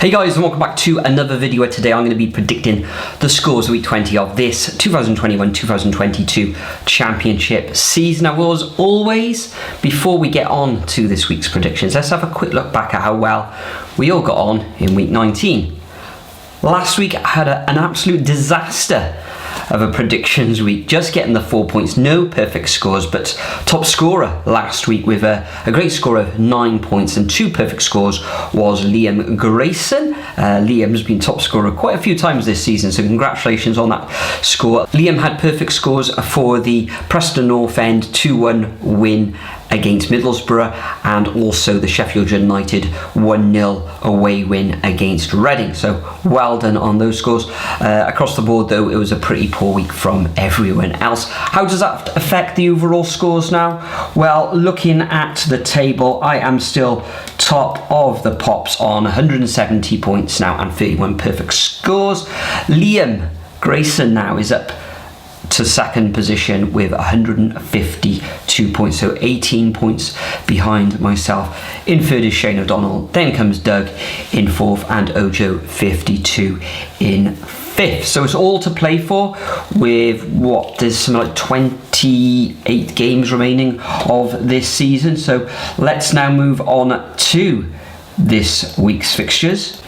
Hey guys, and welcome back to another video. Today I'm going to be predicting the scores of week 20 of this 2021-2022 championship season. Now, as always, before we get on to this week's predictions, let's have a quick look back at how well we all got on in week 19. Last week I had an absolute disaster of a predictions week, just getting the 4 points, no perfect scores, but top scorer last week with a great score of 9 points and 2 perfect scores was Liam Grayson. Liam's been top scorer quite a few times this season, so congratulations on that score. Liam had perfect scores for the Preston North End 2-1 win against Middlesbrough and also the Sheffield United 1-0 away win against Reading. So well done on those scores. Across the board though, it was a pretty poor week from everyone else. How does that affect the overall scores now? Well, looking at the table, I am still top of the pops on 170 points now and 31 perfect scores. Liam Grayson now is up to second position with 152 points, so 18 points behind myself. In third is Shane O'Donnell, then comes Doug in fourth and Ojo 52 in fifth. So it's all to play for with there's something like 28 games remaining of this season. So let's now move on to this week's fixtures.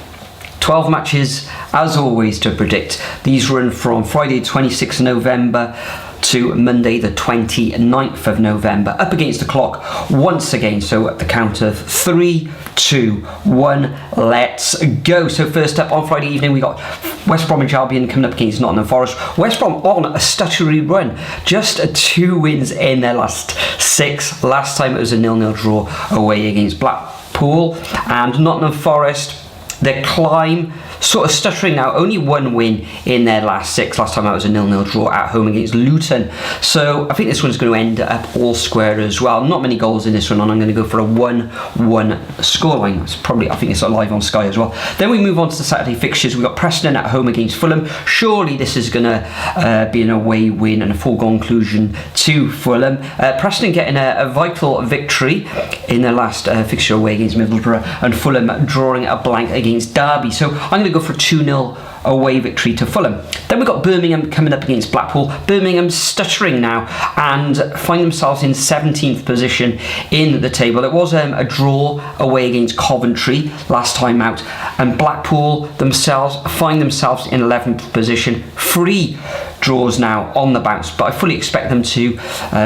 12 matches, as always, to predict. These run from Friday 26th November to Monday the 29th of November. Up against the clock once again, so at the count of 3, 2, 1, let's go. So first up on Friday evening, we got West Bromwich Albion coming up against Nottingham Forest. West Brom on a stuttery run, just 2 wins in their last 6. Last time it was a 0-0 draw away against Blackpool. And Nottingham Forest, their climb sort of stuttering now, only 1 win in their last 6. Last time that was a 0-0 draw at home against Luton. So I think this one's going to end up all square as well. Not many goals in this one, and I'm going to go for a 1-1 scoreline. It's probably, I think it's live on Sky as well. Then we move on to the Saturday fixtures. We've got Preston at home against Fulham. Surely this is going to be an away win and a foregone conclusion to Fulham. Preston getting a vital victory in their last fixture away against Middlesbrough, and Fulham drawing a blank against Derby. So I'm going to go for a 2-0 away victory to Fulham. Then we've got Birmingham coming up against Blackpool. Birmingham stuttering now and find themselves in 17th position in the table. It was a draw away against Coventry last time out, and Blackpool themselves find themselves in 11th position. 3 draws now on the bounce, but I fully expect them to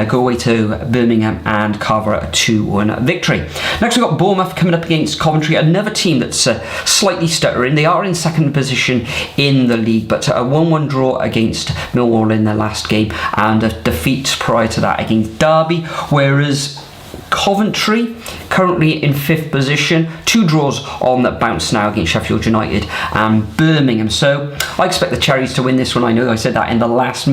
go away to Birmingham and carve a 2-1 victory. Next we've got Bournemouth coming up against Coventry, another team that's slightly stuttering. They are in second position in the league, but a 1-1 draw against Millwall in their last game and a defeat prior to that against Derby, whereas Coventry currently in 5th position, 2 draws on the bounce now against Sheffield United and Birmingham. So I expect the Cherries to win this one. I know I said that in the last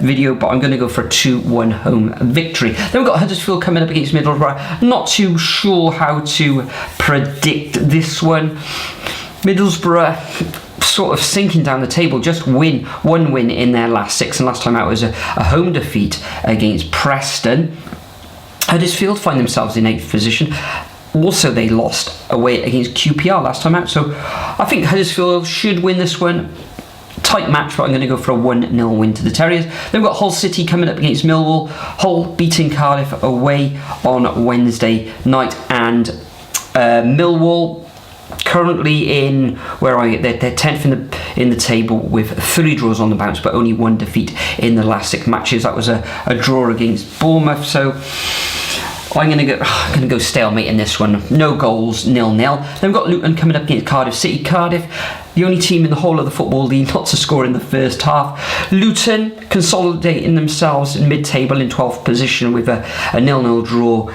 video, but I'm going to go for a 2-1 home victory. Then we've got Huddersfield coming up against Middlesbrough. Not too sure how to predict this one. Middlesbrough sort of sinking down the table, just 1 win in their last 6, and last time out was a home defeat against Preston. Huddersfield find themselves in 8th position. Also, they lost away against QPR last time out, so I think Huddersfield should win this one. Tight match, but I'm going to go for a 1-0 win to the Terriers. Then we've got Hull City coming up against Millwall. Hull beating Cardiff away on Wednesday night, and Millwall currently in, where are you? They're 10th in the table with 3 draws on the bounce, but only 1 defeat in the last 6 matches. That was a draw against Bournemouth. So I'm going to go stalemate in this one. No goals, 0-0. Then we've got Luton coming up against Cardiff City. Cardiff, the only team in the whole of the Football League not to score in the first half. Luton consolidating themselves in mid-table in 12th position with a 0-0 draw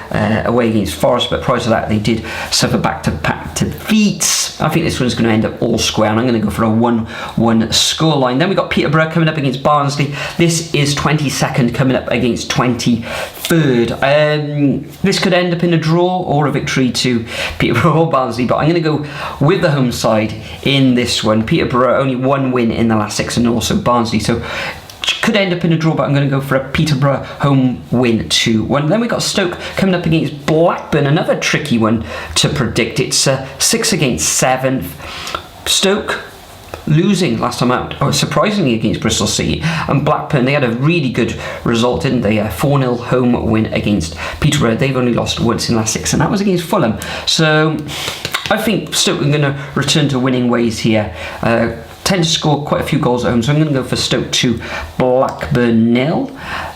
away against Forest, but prior to that they did suffer back-to-back defeats. I think this one's going to end up all square, and I'm going to go for a 1-1 scoreline. Then we've got Peterborough coming up against Barnsley. This is 22nd coming up against 23rd. This could end up in a draw or a victory to Peterborough or Barnsley, but I'm going to go with the home side in this one. Peterborough only 1 win in the last 6, and also Barnsley, so could end up in a draw, but I'm going to go for a Peterborough home win 2-1. Then we got Stoke coming up against Blackburn, another tricky one to predict. It's 6 against 7th. Stoke losing last time out, surprisingly, against Bristol City. And Blackburn, they had a really good result, didn't they? A 4-0 home win against Peterborough. They've only lost once in the last 6, and that was against Fulham. So I think Stoke are going to return to winning ways here. Tend to score quite a few goals at home, so I'm going to go for Stoke 2, Blackburn 0.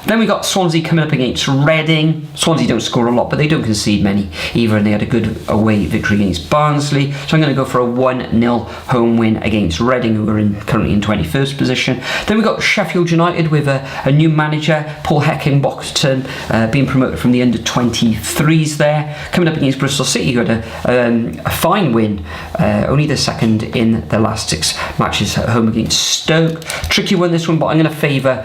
Then we got Swansea coming up against Reading. Swansea don't score a lot, but they don't concede many either, and they had a good away victory against Barnsley. So I'm going to go for a 1-0 home win against Reading, who are currently in 21st position. Then we got Sheffield United with a new manager, Paul Heckingbottom, being promoted from the under-23s there, coming up against Bristol City, who had a fine win, only the second in the last 6 matches at home against Stoke. Tricky one, this one, but I'm going to favour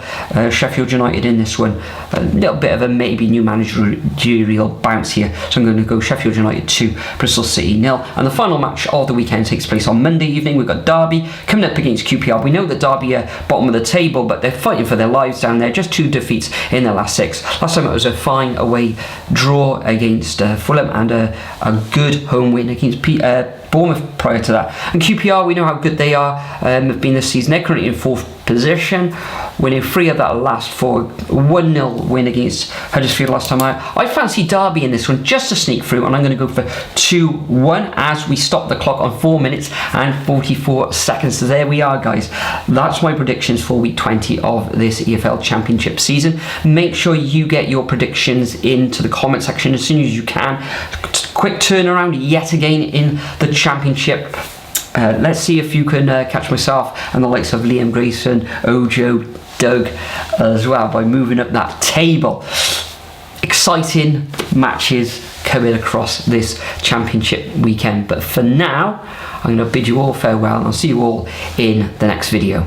Sheffield United in this one. A little bit of a maybe new managerial bounce here, so I'm going to go Sheffield United 2, Bristol City 0. And the final match of the weekend takes place on Monday evening. We've got Derby coming up against QPR. We know that Derby are bottom of the table, but they're fighting for their lives down there. Just 2 defeats in their last 6. Last time it was a fine away draw against Fulham, and a good home win against Bournemouth prior to that. And QPR, we know how good they are, have been this season. They're currently in 4th position, winning 3 of that last 4. 1-0 win against Huddersfield last time out. I fancy Derby in this one just to sneak through, and I'm going to go for 2-1 as we stop the clock on 4 minutes and 44 seconds. So there we are, guys. That's my predictions for week 20 of this EFL Championship season. Make sure you get your predictions into the comment section as soon as you can. Quick turnaround yet again in the Championship. Let's see if you can catch myself and the likes of Liam Grayson, Ojo, Doug as well by moving up that table. Exciting matches coming across this Championship weekend. But for now, I'm going to bid you all farewell, and I'll see you all in the next video.